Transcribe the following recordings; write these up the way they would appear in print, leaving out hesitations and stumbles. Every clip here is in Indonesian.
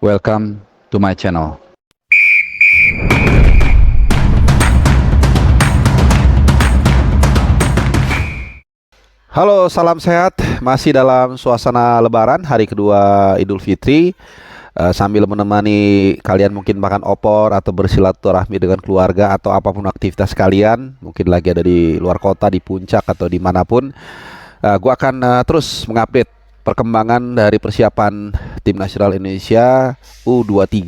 Welcome to my channel. Halo, salam sehat. Masih dalam suasana Lebaran, hari kedua Idul Fitri. Sambil menemani kalian mungkin makan opor atau bersilaturahmi dengan keluarga atau apapun aktivitas kalian, mungkin lagi ada di luar kota, di puncak atau dimanapun. Gue akan terus mengupdate perkembangan dari persiapan tim nasional Indonesia U23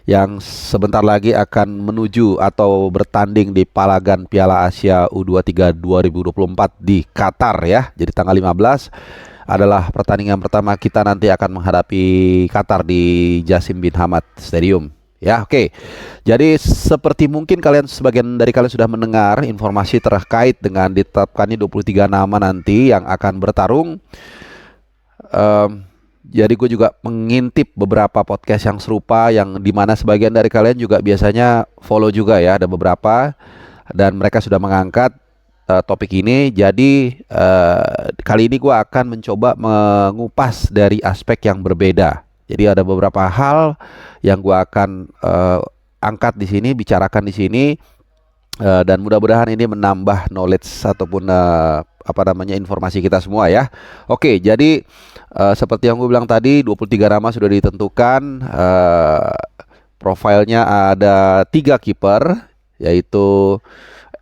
yang sebentar lagi akan menuju atau bertanding di Palagan Piala Asia U23 2024 di Qatar ya. Jadi tanggal 15 adalah pertandingan pertama kita nanti akan menghadapi Qatar di Jassim Bin Hamad Stadium. Ya, oke. Jadi seperti mungkin sebagian dari kalian sudah mendengar informasi terkait dengan ditetapkannya 23 nama nanti yang akan bertarung. Jadi gue juga mengintip beberapa podcast yang serupa yang dimana sebagian dari kalian juga biasanya follow juga ya, ada beberapa dan mereka sudah mengangkat topik ini. Jadi kali ini gue akan mencoba mengupas dari aspek yang berbeda. Jadi ada beberapa hal yang gue akan angkat di sini, bicarakan di sini, dan mudah-mudahan ini menambah knowledge ataupun informasi kita semua ya. Oke, jadi seperti yang gue bilang tadi, 23 nama sudah ditentukan. Profilnya ada 3 kiper, yaitu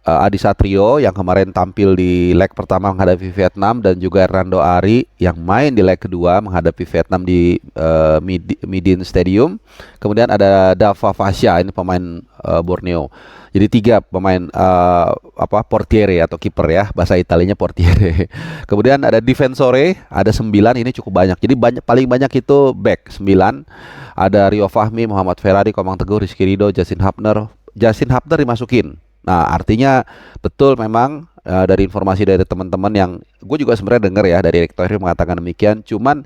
Adi Satrio yang kemarin tampil di leg pertama menghadapi Vietnam, dan juga Hernando Ari yang main di leg kedua menghadapi Vietnam di Midin Stadium. Kemudian ada Dava Fasya, ini pemain Borneo. Jadi 3 pemain portiere atau kiper ya, bahasa Italianya portiere. Kemudian ada defensore, ada 9, ini cukup banyak. Jadi paling banyak itu back 9. Ada Rio Fahmi, Muhammad Ferrari, Komang Teguh, Rizky Ridho, Justin Hubner dimasukin. Nah, artinya betul memang dari informasi dari teman-teman yang gue juga sebenarnya dengar ya, dari Erick Thohir mengatakan demikian. Cuman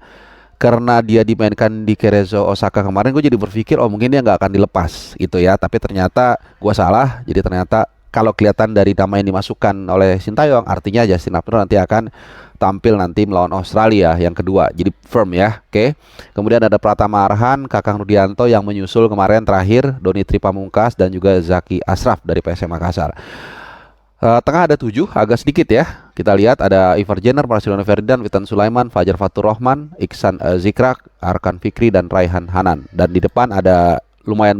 karena dia dimainkan di Cerezo Osaka kemarin, gue jadi berpikir mungkin dia nggak akan dilepas gitu ya. Tapi ternyata gue salah. Jadi ternyata kalau kelihatan dari nama yang dimasukkan oleh Sintayong, artinya Justin Hubner nanti akan tampil nanti melawan Australia yang kedua. Jadi firm ya. Oke. Kemudian ada Pratama Arhan, Kakang Rudianto yang menyusul kemarin terakhir, Doni Tripamungkas dan juga Zaki Ashraf dari PSM Makassar. Tengah ada 7, agak sedikit ya. Kita lihat ada Ivar Jenner, Marcelino Ferdinand, Witan Sulaiman, Fajar Fatur Rahman, Iksan Zikrak, Arkan Fikri, dan Raihan Hanan. Dan di depan ada lumayan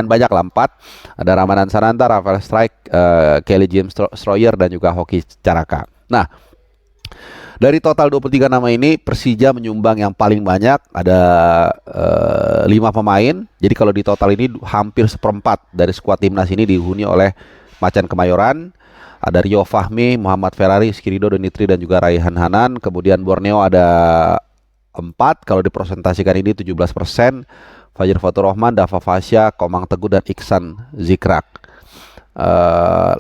banyak lah, 4. Ada Ramadan Sananta, Rafael Strike, Kelly James Stroyer, dan juga Hoki Caraka. Nah, dari total 23 nama ini, Persija menyumbang yang paling banyak, ada 5 pemain. Jadi kalau di total ini hampir seperempat dari skuad timnas ini dihuni oleh Macan Kemayoran. Ada Rio Fahmi, Muhammad Ferrari, Rizky Ridho, Donitri, dan juga Raihan Hanan. Kemudian Borneo ada 4, kalau dipresentasikan ini 17%. Fajar Fatur Rahman, Dava Fasya, Komang Teguh, dan Iksan Zikrak.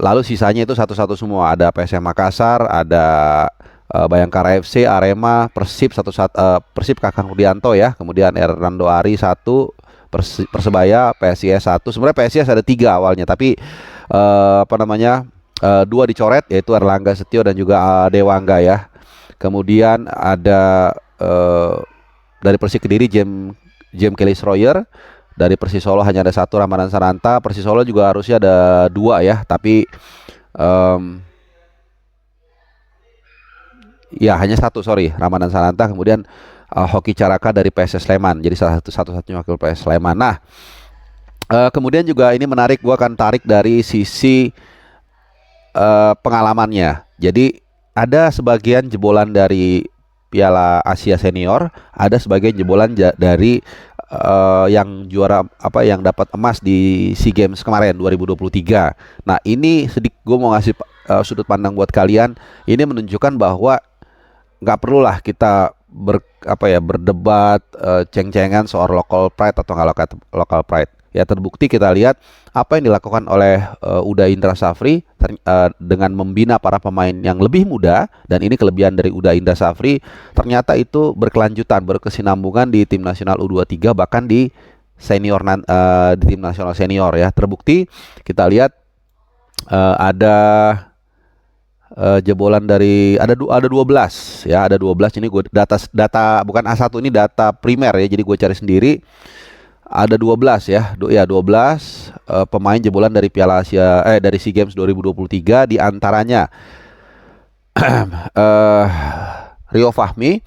Lalu sisanya itu satu-satu semua. Ada PSM Makassar, ada Bayangkara FC, Arema, Persib Persib Kakang Rudianto ya. Kemudian Hernando Ari 1, Persebaya, PSIS 1. Sebenarnya PSIS ada 3 awalnya, tapi 2 dicoret, yaitu Erlangga Setio dan juga Dewangga ya. Kemudian ada dari Persik Kediri James Kelly Stroyer. Dari Persis Solo hanya ada 1, Ramadan Sananta. Persis Solo juga harusnya ada 2 ya, tapi ya hanya 1, sorry, Ramadan Sananta. Kemudian Hoki Caraka dari PSS Sleman, jadi satu-satunya wakil PSS Sleman. Nah, kemudian juga ini menarik, gua akan tarik dari sisi pengalamannya. Jadi ada sebagian jebolan dari Piala Asia Senior, ada sebagian jebolan dari yang juara yang dapat emas di SEA Games kemarin 2023. Nah, ini gue mau ngasih sudut pandang buat kalian. Ini menunjukkan bahwa nggak perlulah kita berdebat ceng-cengan soal local pride atau nggak local pride. Ya, terbukti kita lihat apa yang dilakukan oleh Uda Indra Safri dengan membina para pemain yang lebih muda, dan ini kelebihan dari Uda Indra Safri, ternyata itu berkelanjutan, berkesinambungan di tim nasional U23, bahkan di senior di tim nasional senior ya. Terbukti kita lihat ada jebolan dari ada 12 ya, ada 12. Ini gue data bukan A1, ini data primer ya, jadi gue cari sendiri. ada 12 ya. 12 pemain jebolan dari Piala Asia dari SEA Games 2023, di antaranya eh Rio Fahmi,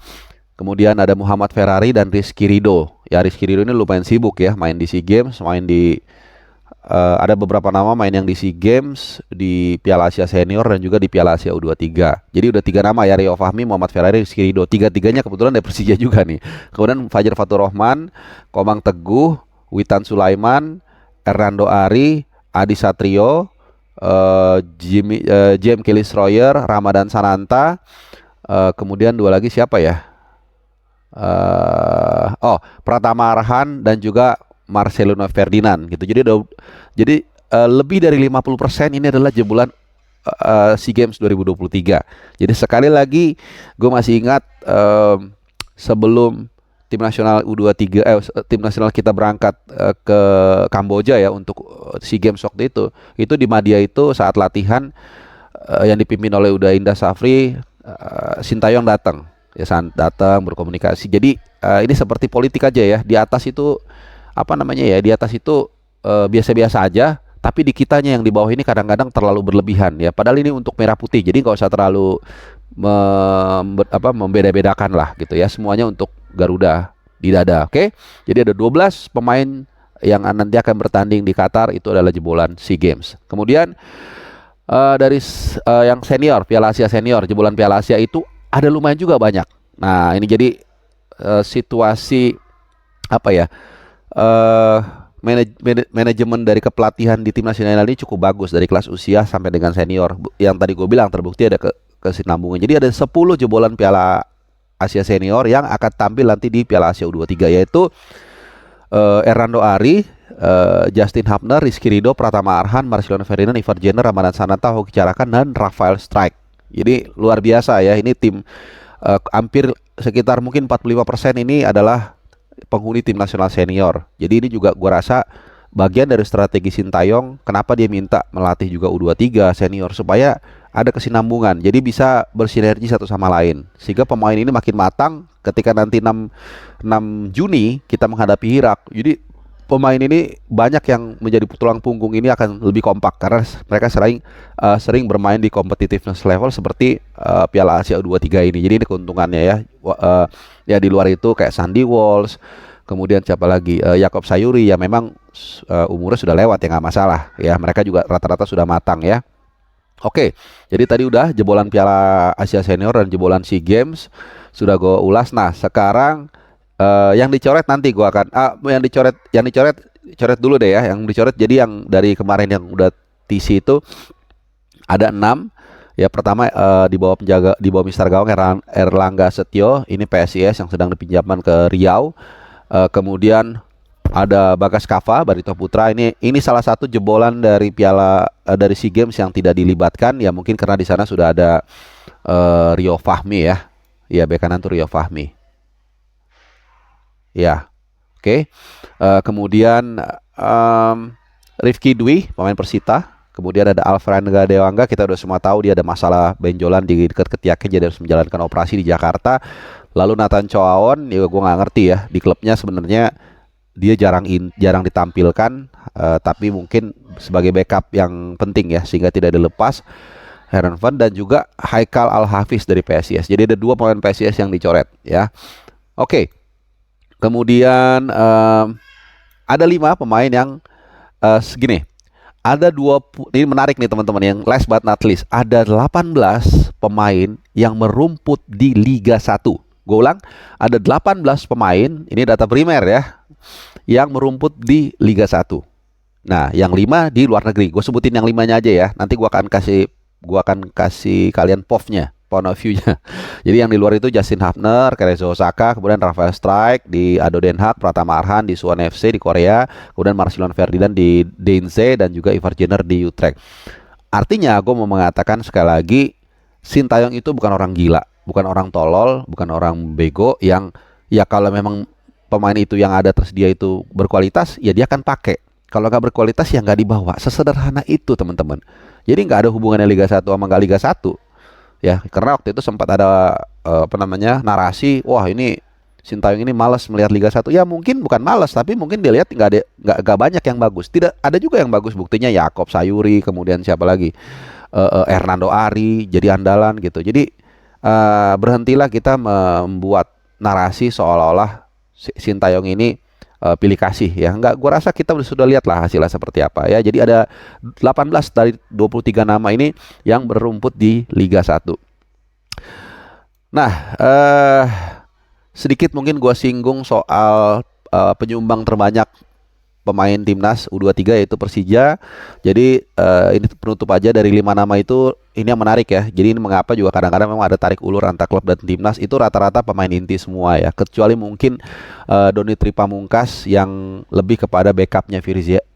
kemudian ada Muhammad Ferrari dan Rizky Ridho. Ya, Rizky Ridho ini lumayan sibuk ya, main di SEA Games, main di ada beberapa nama main yang di SEA Games, di Piala Asia Senior dan juga di Piala Asia U23. Jadi udah 3 nama ya, Rio Fahmi, Muhammad Ferrari, Rizky Ridho. Tiga-tiganya kebetulan dari Persija juga nih. Kemudian Fajar Fatur Rahman, Komang Teguh, Witan Sulaiman, Hernando Ari, Adi Satrio, James Kelly Stroyer, Ramadan Sananta, kemudian 2 lagi siapa ya? Pratama Arhan dan juga Marcelino Ferdinand gitu. Jadi lebih dari 50% ini adalah jebolan SEA Games 2023. Jadi sekali lagi gue masih ingat sebelum tim nasional U23 tim nasional kita berangkat ke Kamboja ya untuk SEA Games waktu itu di Madia itu saat latihan yang dipimpin oleh Uda Indah Safri, Sintayong datang berkomunikasi. Jadi ini seperti politik aja ya, di atas itu di atas itu biasa-biasa aja, tapi di kitanya yang di bawah ini kadang-kadang terlalu berlebihan ya. Padahal ini untuk merah putih, jadi nggak usah terlalu membeda-bedakan lah gitu ya. Semuanya untuk Garuda di dada, oke? Jadi ada 12 pemain yang nanti akan bertanding di Qatar, itu adalah jebolan SEA Games. Kemudian dari yang senior, Piala Asia Senior, jebolan Piala Asia itu ada lumayan juga banyak. Nah ini jadi situasi manajemen dari kepelatihan di tim nasional ini cukup bagus, dari kelas usia sampai dengan senior. Yang tadi gue bilang terbukti ada kesinambungan. Jadi ada 10 jebolan Piala Asia Senior yang akan tampil nanti di Piala Asia U23, yaitu Hernando Ari, Justin Hapner, Rizky Ridho, Pratama Arhan, Marcelino Ferdinand, Ivar Jenner, Ramadan Sananta, Hoki Carakan, dan Rafael Strike. Jadi luar biasa ya, ini tim hampir sekitar mungkin 45% ini adalah penghuni tim nasional senior. Jadi ini juga gua rasa bagian dari strategi Sintayong, kenapa dia minta melatih juga U23 senior, supaya ada kesinambungan, jadi bisa bersinergi satu sama lain, sehingga pemain ini makin matang ketika nanti 6 Juni kita menghadapi Irak. Jadi pemain ini banyak yang menjadi tulang punggung ini akan lebih kompak karena mereka sering bermain di competitiveness level seperti Piala Asia U23 ini. Jadi ini keuntungannya ya. Ya di luar itu kayak Sandy Walsh, kemudian siapa lagi, Yakob Sayuri ya, memang umurnya sudah lewat ya, nggak masalah ya, mereka juga rata-rata sudah matang ya. Oke, jadi tadi udah jebolan Piala Asia Senior dan jebolan SEA Games sudah gue ulas. Nah sekarang yang dicoret nanti gue akan yang dicoret dulu deh ya, yang dicoret. Jadi yang dari kemarin yang udah TC itu ada 6 ya. Pertama di bawah Mister Gawang Erlangga Setio, ini PSIS yang sedang dipinjamkan ke Riau. Kemudian ada Bagas Kava, Barito Putra, ini salah satu jebolan dari dari SEA Games yang tidak dilibatkan ya, mungkin karena di sana sudah ada Rio Fahmi ya. Ya, bek kanan tuh Rio Fahmi. Ya. Oke. Kemudian Rifki Dwi, pemain Persita. Kemudian ada Alfranga Dewangga, kita udah semua tahu dia ada masalah benjolan di dekat ketiaknya, jadi harus menjalankan operasi di Jakarta. Lalu Nathan Choaon, ya gue nggak ngerti ya, di klubnya sebenarnya dia jarang ditampilkan, tapi mungkin sebagai backup yang penting ya, sehingga tidak dilepas. Heron Van dan juga Haikal Al-Hafiz dari PSIS. Jadi ada 2 pemain PSIS yang dicoret ya. Oke. Kemudian ada 5 pemain yang segini. Ada 20, ini menarik nih teman-teman, yang last but not least, ada 18 pemain yang merumput di Liga 1. Gue ulang, ada 18 pemain, ini data primer ya, yang merumput di Liga 1. Nah, yang 5 di luar negeri. Gue sebutin yang 5-nya aja ya. Nanti gue akan kasih kalian point of view-nya. Jadi yang di luar itu Justin Hapner, Kerezo Osaka, kemudian Rafael Strike di Ado Den Haag, Pratama Arhan di Suwon FC di Korea, kemudian Marcelino Ferdinand di Deinze, dan juga Ivar Jenner di Utrecht. Artinya gue mau mengatakan sekali lagi, Sintayong itu bukan orang gila, bukan orang tolol, bukan orang bego yang ya kalau memang pemain itu yang ada tersedia itu berkualitas, ya dia akan pakai. Kalau nggak berkualitas ya nggak dibawa. Sesederhana itu teman-teman. Jadi nggak ada hubungannya Liga 1 sama nggak Liga 1. Ya, karena waktu itu sempat ada narasi, wah ini Sintayong ini malas melihat Liga 1. Ya mungkin bukan malas, tapi mungkin dia lihat nggak banyak yang bagus. Tidak ada juga yang bagus, buktinya Yakob Sayuri, kemudian siapa lagi? Hernando Ari jadi andalan gitu. Jadi berhentilah kita membuat narasi seolah-olah Sintayong ini pilih kasih ya. Enggak, gua rasa kita sudah lihat lah hasilnya seperti apa ya. Jadi ada 18 dari 23 nama ini yang berumput di Liga 1. Nah, sedikit mungkin gua singgung soal penyumbang terbanyak pemain timnas U23 yaitu Persija. Jadi ini penutup aja dari 5 nama itu, ini yang menarik ya. Jadi ini mengapa juga kadang-kadang memang ada tarik ulur antar klub dan timnas, itu rata-rata pemain inti semua ya. Kecuali mungkin Doni Tripamungkas yang lebih kepada backupnya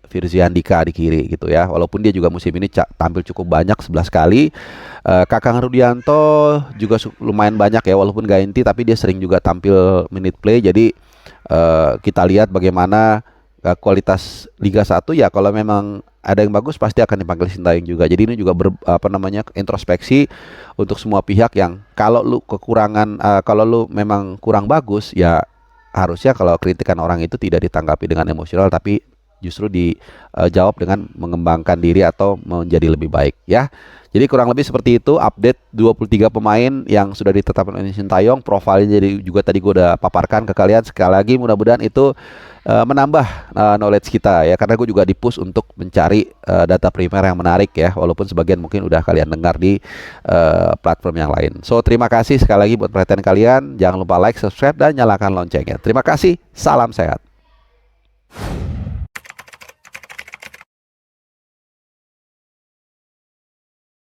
Firzi Andika di kiri gitu ya. Walaupun dia juga musim ini tampil cukup banyak 11 kali. Kakang Rudianto juga lumayan banyak ya, walaupun gak inti tapi dia sering juga tampil minute play. Jadi kita lihat bagaimana kualitas Liga 1 ya. Kalau memang ada yang bagus pasti akan dipanggil Sintayong juga. Jadi ini juga introspeksi untuk semua pihak yang kalau lu kekurangan, kalau lu memang kurang bagus ya harusnya kalau kritikan orang itu tidak ditanggapi dengan emosional, tapi justru dijawab dengan mengembangkan diri atau menjadi lebih baik ya. Jadi kurang lebih seperti itu update 23 pemain yang sudah ditetapkan oleh Sintayong. Profilnya jadi juga tadi gue udah paparkan ke kalian. Sekali lagi mudah-mudahan itu menambah knowledge kita ya, karena gue juga di-push untuk mencari data primer yang menarik ya, walaupun sebagian mungkin udah kalian dengar di platform yang lain. So terima kasih sekali lagi buat perhatian kalian. Jangan lupa like, subscribe, dan nyalakan loncengnya. Terima kasih, salam sehat.